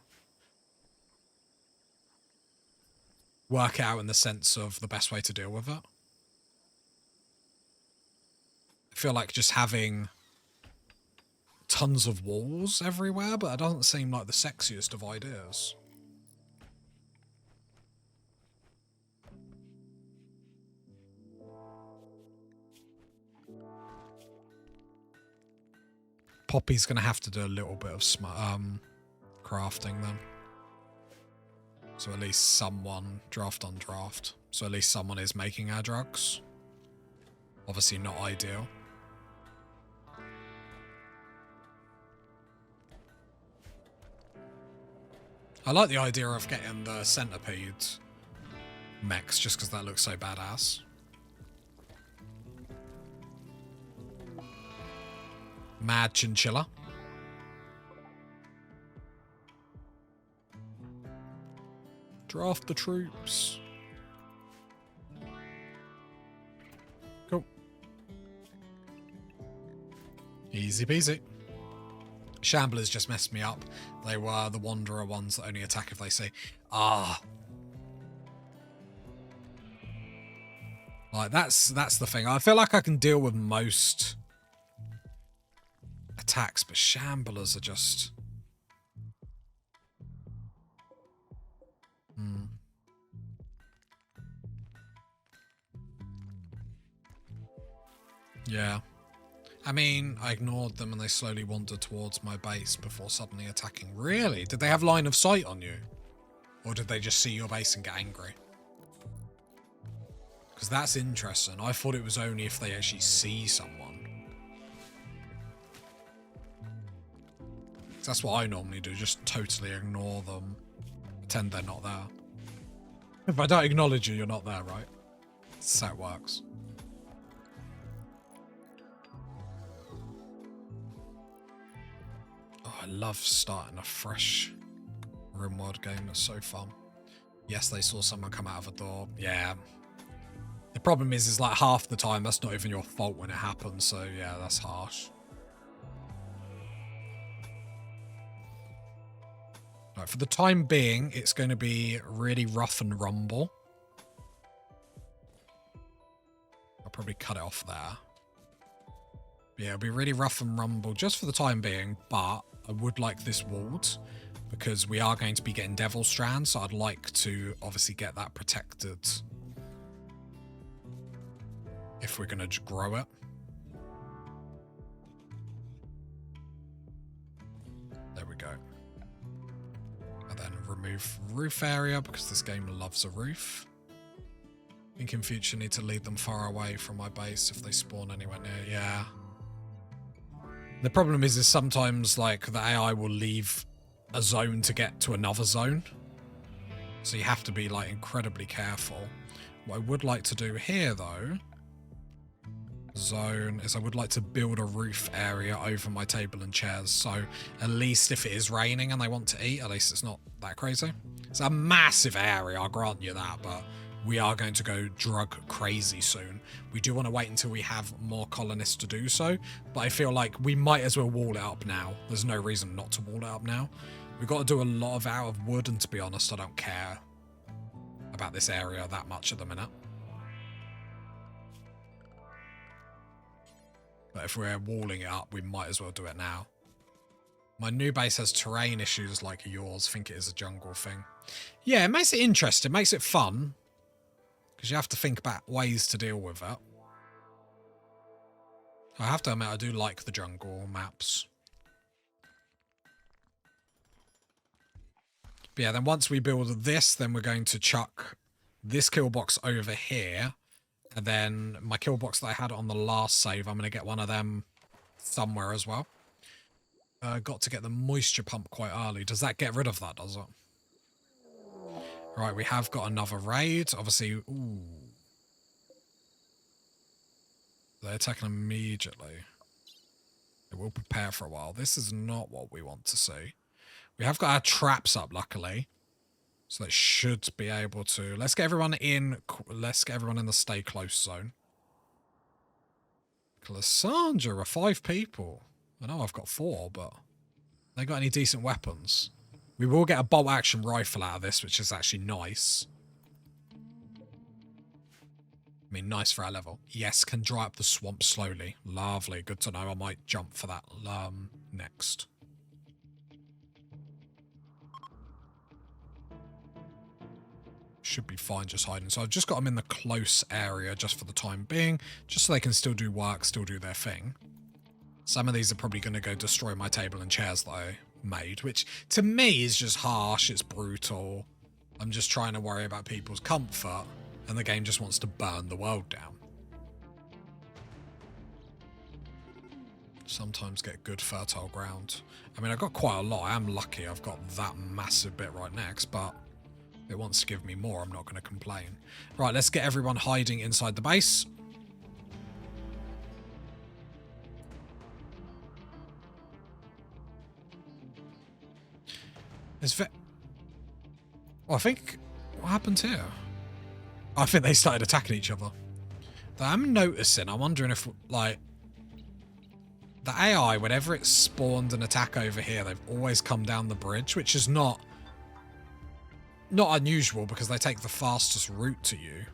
Work it out in the sense of the best way to deal with it. I feel like just having tons of walls everywhere, but it doesn't seem like the sexiest of ideas. Poppy's going to have to do a little bit of crafting then. So at least someone, draft on draft. So at least someone is making our drugs. Obviously not ideal. I like the idea of getting the centipede mechs just because that looks so badass. Mad chinchilla. Draft the troops. Cool. Easy peasy. Shamblers just messed me up. They were the Wanderer ones that only attack if they say, ah. Like, that's the thing. I feel like I can deal with most attacks, but Shamblers are just... Yeah. I mean, I ignored them and they slowly wandered towards my base before suddenly attacking. Really? Did they have line of sight on you? Or did they just see your base and get angry? Because that's interesting. I thought it was only if they actually see someone. That's what I normally do, just totally ignore them. Pretend they're not there. If I don't acknowledge you, you're not there, right? That's how it works. Oh, I love starting a fresh Rimworld game. It's so fun. Yes, they saw someone come out of a door. Yeah. The problem is like half the time, that's not even your fault when it happens. So yeah, that's harsh. Right, for the time being, it's going to be really rough and rumble. I'll probably cut it off there. Yeah, it'll be really rough and rumble just for the time being, but I would like this walled because we are going to be getting Devil Strands, so I'd like to obviously get that protected if we're going to grow it. There we go. And then remove roof area because this game loves a roof. I think in future I need to lead them far away from my base if they spawn anywhere near. Yeah. The problem is sometimes like the AI will leave a zone to get to another zone. So you have to be like incredibly careful. What I would like to do here though, zone, is I would like to build a roof area over my table and chairs. So at least if it is raining and they want to eat, at least it's not that crazy. It's a massive area, I'll grant you that, but we are going to go drug crazy soon. We do want to wait until we have more colonists to do so, but I feel like we might as well wall it up now. There's no reason not to wall it up now. We've got to do a lot of out of wood, and to be honest, I don't care about this area that much at the minute. But if we're walling it up, we might as well do it now. My new base has terrain issues like yours. I think it is a jungle thing. Yeah, it makes it interesting. It makes it fun. Because you have to think about ways to deal with it. I have to admit, I do like the jungle maps. But yeah, then once we build this, then we're going to chuck this kill box over here. And then my kill box that I had on the last save, I'm going to get one of them somewhere as well. Got to get the moisture pump quite early. Does that get rid of that, does it? Right, we have got another raid. Obviously, ooh. They're attacking immediately. It will prepare for a while. This is not what we want to see. We have got our traps up, luckily. So that should be able to... Let's get everyone in. Let's get everyone in the stay close zone. Cassandra are 5 people. I know I've got 4, but... They got any decent weapons? We will get a bolt action rifle out of this, which is actually nice. I mean, nice for our level. Yes, can dry up the swamp slowly. Lovely. Good to know. I might jump for that next. Should be fine just hiding. So I've just got them in the close area just for the time being, just so they can still do work, still do their thing. Some of these are probably going to go destroy my table and chairs that I made, which to me is just harsh. It's brutal. I'm just trying to worry about people's comfort, and the game just wants to burn the world down. Sometimes get good fertile ground. I mean, I've got quite a lot. I am lucky I've got that massive bit right next, but if it wants to give me more, I'm not going to complain. Right, let's get everyone hiding inside the base. Oh, I think... What happened here? I think they started attacking each other. I'm noticing, I'm wondering if, like... The AI, whenever it spawned an attack over here, they've always come down the bridge, which is not unusual because they take the fastest route to you.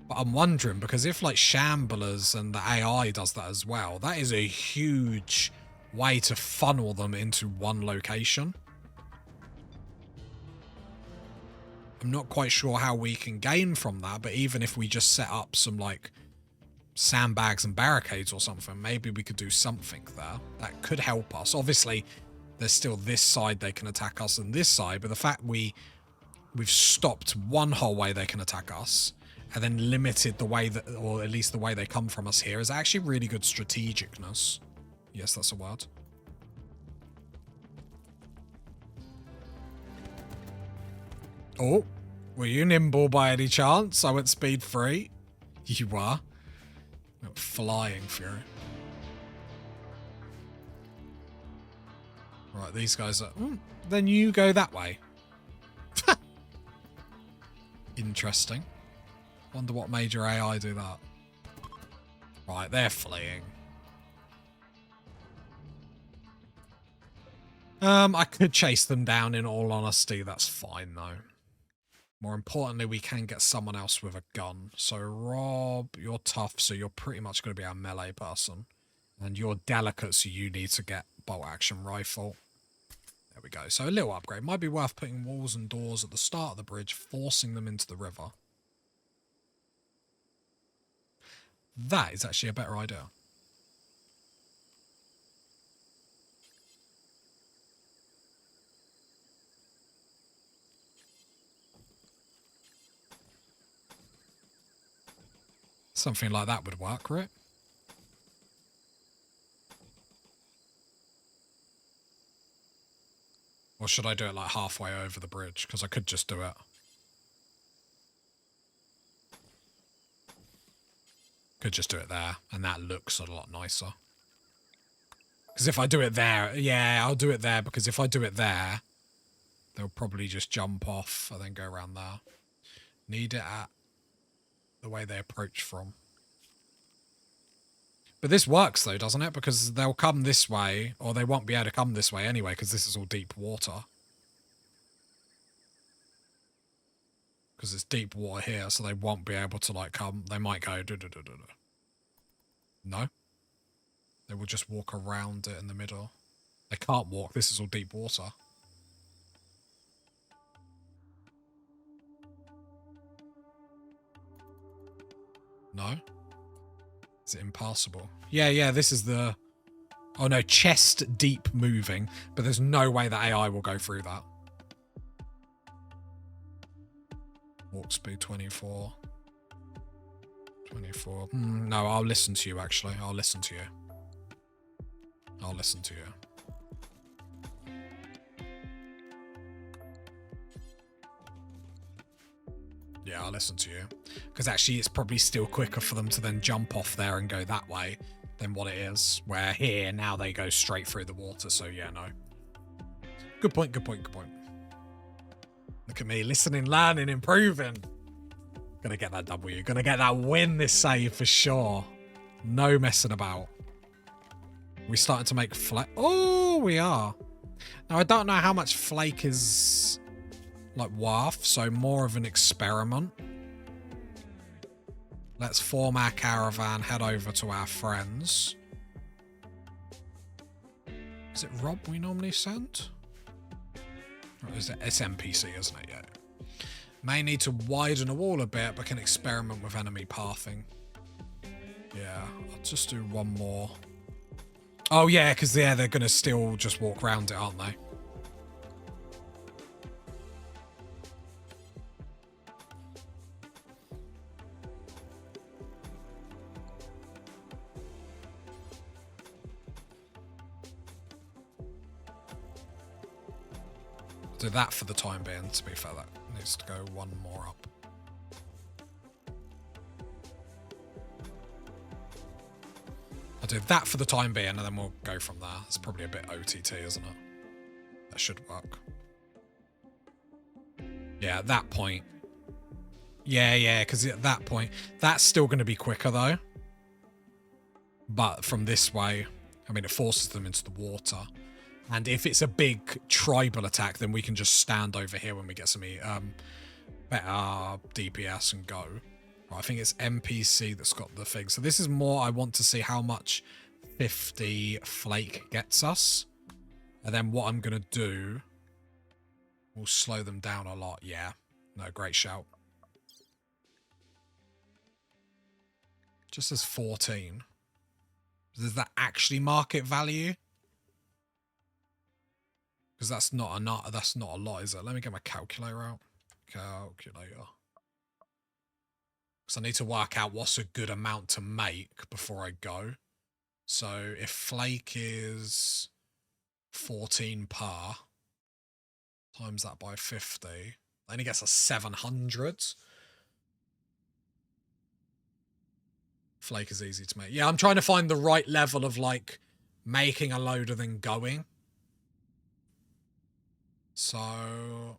But I'm wondering, because if, like, Shamblers and the AI does that as well, that is a huge way to funnel them into one location. I'm not quite sure how we can gain from that, but even if we just set up some, like, sandbags and barricades or something. Maybe we could do something there. That could help us. Obviously, there's still this side they can attack us and this side, but the fact we've stopped one whole way they can attack us and then limited the way that, or at least the way they come from us here, is actually really good strategicness. Yes, that's a word. Oh, were you nimble by any chance? I went speed 3. You were. Flying fury. Right, these guys are... then you go that way. Interesting. Wonder what made your AI do that. Right, they're fleeing. I could chase them down, in all honesty. That's fine, though. More importantly, we can get someone else with a gun. So, Rob, you're tough, so you're pretty much going to be our melee person. And you're delicate, so you need to get bolt-action rifle. There we go. So, a little upgrade. Might be worth putting walls and doors at the start of the bridge, forcing them into the river. That is actually a better idea. Something like that would work, right? Or should I do it like halfway over the bridge? Because I could just do it. Could just do it there. And that looks a lot nicer. Because if I do it there... Yeah, I'll do it there. Because if I do it there, they'll probably just jump off and then go around there. Need it at the way they approach from. But this works, though, doesn't it? Because they'll come this way, or they won't be able to come this way anyway, because this is all deep water. Because it's deep water here, so they won't be able to, like, come. They might go... No? They will just walk around it in the middle. They can't walk. This is all deep water. No? Is it impassable? Yeah, this is the... Oh no, chest deep moving, but there's no way that AI will go through that. Walk speed 24. 24. No, I'll listen to you, actually. I'll listen to you. I'll listen to you. Yeah, I'll listen to you. Because actually it's probably still quicker for them to then jump off there and go that way than what it is. Where here, now they go straight through the water, so yeah, no. Good point, good point, good point. Look at me, listening, learning, improving. Gonna get that W. Gonna get that win this save for sure. No messing about. We started to make flake. Oh, we are. Now, I don't know how much flake is... like worth, so more of an experiment. Let's form our caravan, head over to our friends. Is it Rob we normally send? Or is it? It's NPC, isn't it? Yeah. May need to widen a wall a bit, but can experiment with enemy pathing. Yeah, I'll just do one more. Oh yeah, because they're going to still just walk around it, aren't they? Do that for the time being, to be fair. That needs to go one more up. I'll do that for the time being, and then we'll go from there. It's probably a bit OTT, isn't it? That should work. Yeah, at that point. Yeah, because at that point, that's still going to be quicker, though. But from this way, I mean, it forces them into the water. And if it's a big tribal attack, then we can just stand over here when we get some better DPS and go. Right, I think it's NPC that's got the thing. So this is more, I want to see how much 50 flake gets us. And then what I'm going to do will slow them down a lot. Yeah, no, great shout. Just says 14. Does that actually market value? Because that's not a lot, is it? Let me get my calculator out. Calculator. Because I need to work out what's a good amount to make before I go. So if flake is 14 per, times that by 50, then he gets a 700. Flake is easy to make. Yeah, I'm trying to find the right level of, like, making a load and then going. So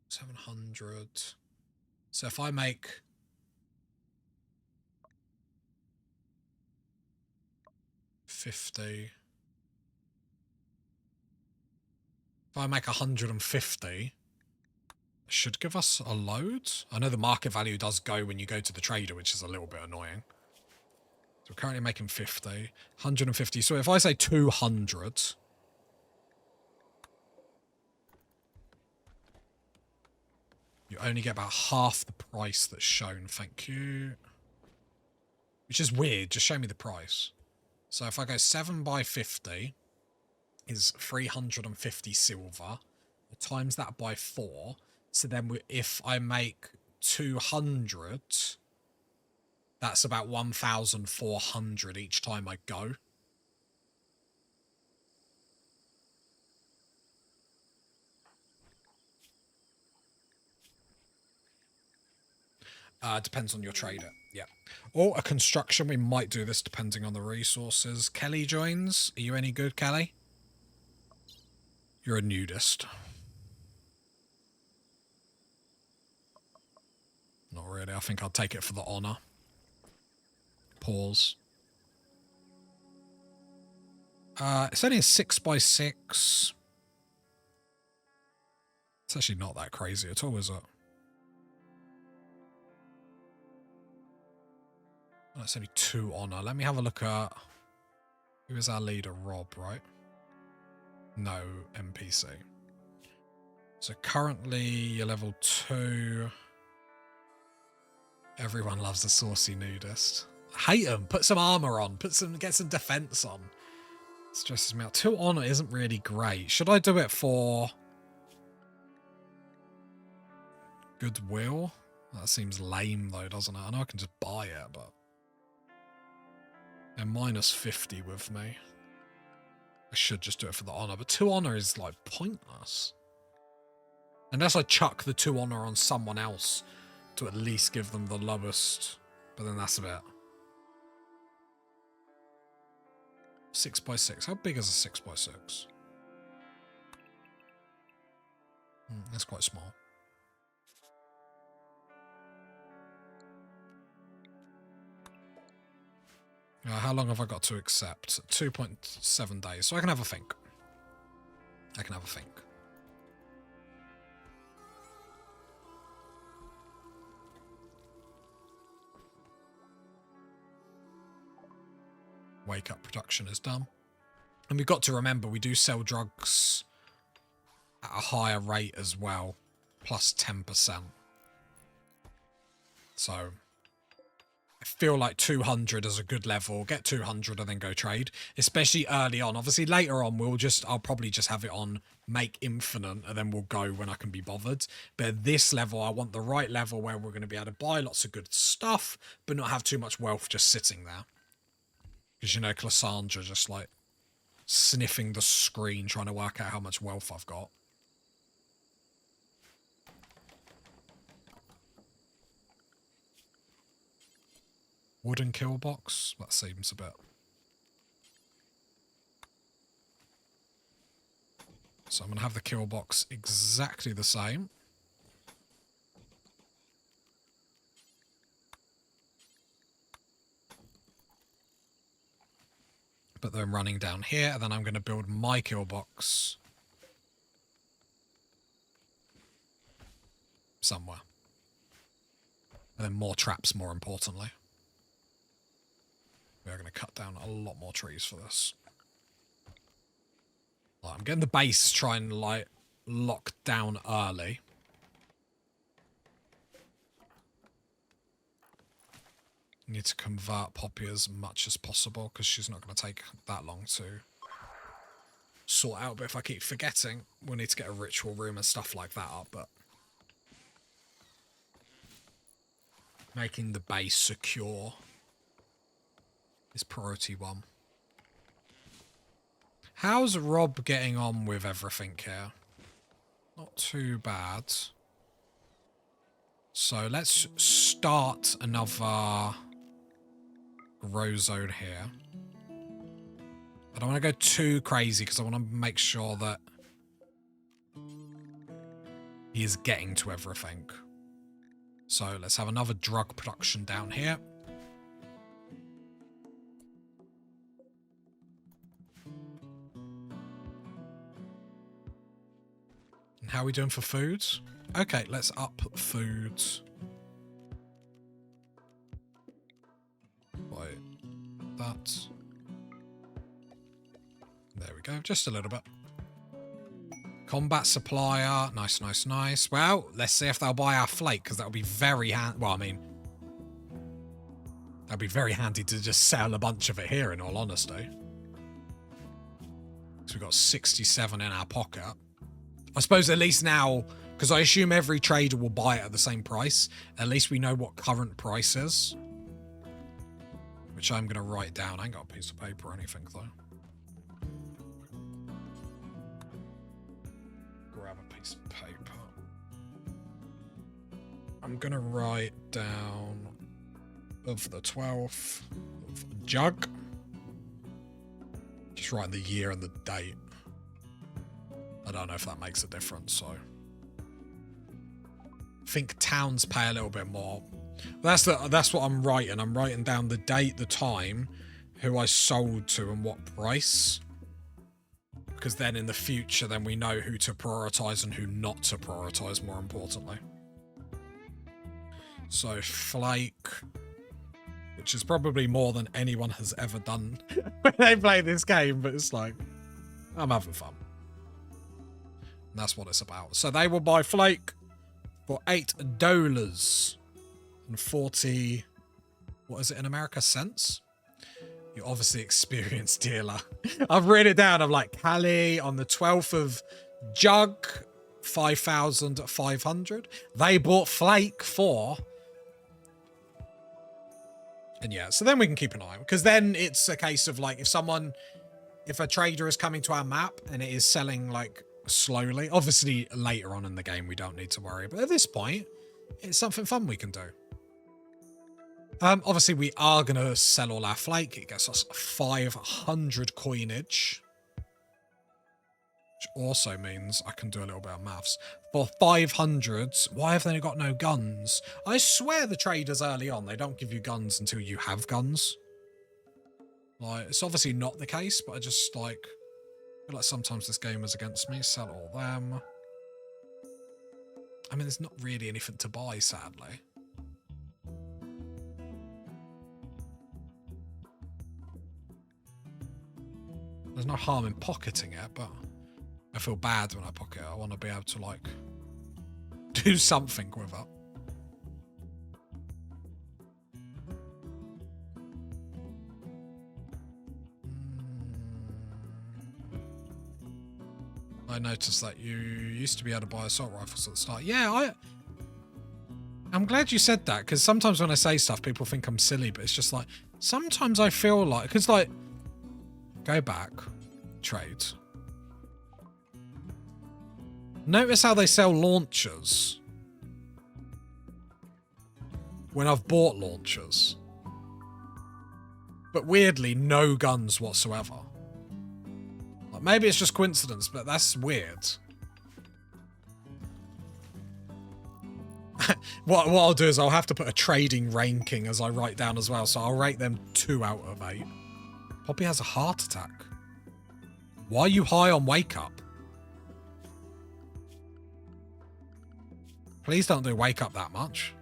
700. So if I make 50, if I make 150, should give us a load. I know the market value does go when you go to the trader, which is a little bit annoying. So we're currently making 50, 150. So if I say 200, you only get about half the price that's shown. Thank you. Which is weird. Just show me the price. So if I go 7 by 50 is 350 silver. Times that by 4. So then if I make 200, that's about 1,400 each time I go. Depends on your trader. Yeah. Or a construction. We might do this depending on the resources. Kelly joins. Are you any good, Kelly? You're a nudist. Not really. I think I'll take it for the honor. Pause. It's only a 6 by 6. It's actually not that crazy at all, is it? That's only 2 honor. Let me have a look at... Who is our leader? Rob, right? No NPC. So currently you're level 2. Everyone loves a saucy nudist. Hate him. Put some armor on. Get some defense on. Stresses me out. 2 honor isn't really great. Should I do it for goodwill? That seems lame though, doesn't it? I know I can just buy it, but they're minus 50 with me. I should just do it for the honor, but 2 honor is like pointless. Unless I chuck the 2 honor on someone else to at least give them the lowest, but then that's a bit. 6 by 6. How big is a 6 by 6? That's quite small. How long have I got to accept? 2.7 days. So I can have a think. Wake up production is done. And we've got to remember we do sell drugs at a higher rate as well. Plus 10%. So I feel like 200 is a good level. Get 200 and then go trade. Especially early on. Obviously later on I'll probably just have it on make infinite and then we'll go when I can be bothered. But at this level I want the right level where we're going to be able to buy lots of good stuff but not have too much wealth just sitting there. Because you know Cassandra just like sniffing the screen trying to work out how much wealth I've got. Wooden kill box? That seems a bit... So I'm going to have the kill box exactly the same. But then running down here, and then I'm going to build my kill box somewhere. And then more traps, more importantly. We are going to cut down a lot more trees for this. Right, I'm getting the base trying to like lock down early. Need to convert Poppy as much as possible because she's not going to take that long to sort out. But if I keep forgetting, we'll need to get a ritual room and stuff like that up. But making the base secure is priority one. How's Rob getting on with everything here? Not too bad. So let's start another grow zone here. I don't want to go too crazy because I want to make sure that he is getting to everything. So let's have another drug production down here. And how are we doing for food? Okay, let's up food. Wait, that. There we go, just a little bit. Combat supplier, nice, nice, nice. Well, let's see if they'll buy our flake, because that'll be very handy. Well, I mean, that'd be very handy to just sell a bunch of it here, in all honesty. So we've got 67 in our pocket. I suppose at least now, because I assume every trader will buy it at the same price, at least we know what current price is. Which I'm going to write down. I ain't got a piece of paper or anything, though. Grab a piece of paper. I'm going to write down of the 12th of Jug. Just writing the year and the date. I don't know if that makes a difference, so. I think towns pay a little bit more. That's what I'm writing. I'm writing down the date, the time, who I sold to and what price. Because then in the future, then we know who to prioritize and who not to prioritize, more importantly. So flake, which is probably more than anyone has ever done when they play this game, but it's like, I'm having fun. And that's what it's about. So they will buy flake for $8 and 40, what is it in America, cents? You're obviously experienced dealer. I've written it down. I'm like, Cali on the 12th of Jug, 5,500. They bought flake for... And yeah, so then we can keep an eye on, because then it's a case of like, if a trader is coming to our map and it is selling like slowly, obviously later on in the game we don't need to worry, but at this point it's something fun we can do. Obviously we are going to sell all our flake. It gets us 500 coinage, which also means I can do a little bit of maths. For 500, why have they got no guns? I swear the traders early on, they don't give you guns until you have guns. Like, it's obviously not the case, but I just like, feel like sometimes this game is against me. Sell all them. I mean, there's not really anything to buy, sadly. There's no harm in pocketing it, but I feel bad when I pocket it. I want to be able to, like, do something with it. I noticed that you used to be able to buy assault rifles at the start. Yeah, I'm glad you said that, because sometimes when I say stuff, people think I'm silly, but it's just like, sometimes I feel like, because like, go back, trade. Notice how they sell launchers when I've bought launchers. But weirdly, no guns whatsoever. Like, maybe it's just coincidence, but that's weird. What I'll do is I'll have to put a trading ranking as I write down as well, so I'll rate them 2 out of 8. Poppy has a heart attack. Why are you high on wake up? Please don't do wake up that much.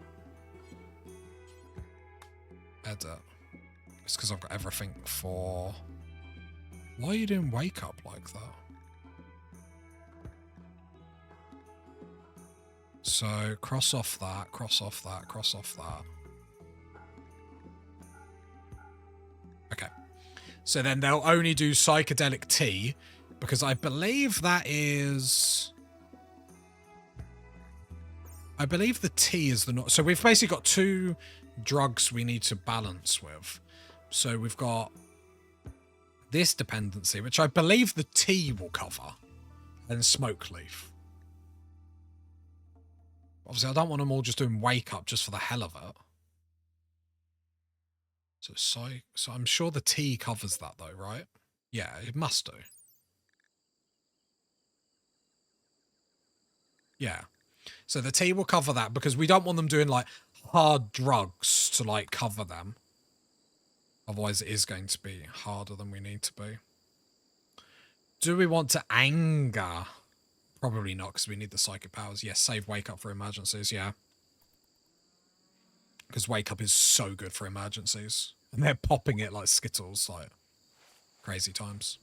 Edit. It's because I've got everything for... Why are you doing wake up like that? So, cross off that, cross off that, cross off that. So then they'll only do psychedelic tea, because I believe that is... I believe the tea is the... So we've basically got 2 drugs we need to balance with. So we've got this dependency, which I believe the tea will cover, and smoke leaf. Obviously, I don't want them all just doing wake up just for the hell of it. So I'm sure the tea covers that though, right? Yeah, it must do. Yeah. So the tea will cover that, because we don't want them doing like hard drugs to like cover them. Otherwise it is going to be harder than we need to be. Do we want to anger? Probably not, because we need the psychic powers. Yes, save wake up for emergencies, yeah. Because wake up is so good for emergencies. And they're popping it like Skittles, like crazy times.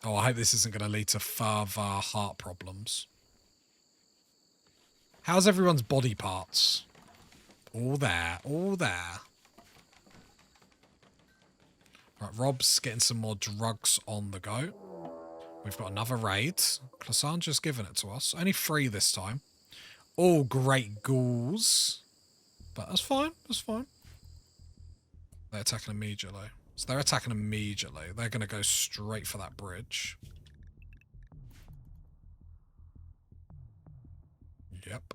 Oh, I hope this isn't going to lead to further heart problems. How's everyone's body parts? All there, all there. Right, Rob's getting some more drugs on the go. We've got another raid. Cassandra's given it to us. Only 3 this time. All great ghouls. But that's fine, that's fine. They're attacking immediately. So they're attacking immediately. They're going to go straight for that bridge. Yep.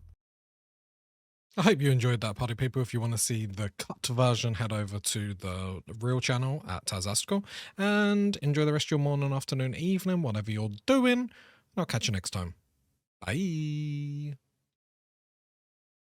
I hope you enjoyed that, party people. If you want to see the cut version, head over to the real channel at Tazastical. And enjoy the rest of your morning, afternoon, evening, whatever you're doing. And I'll catch you next time. Bye.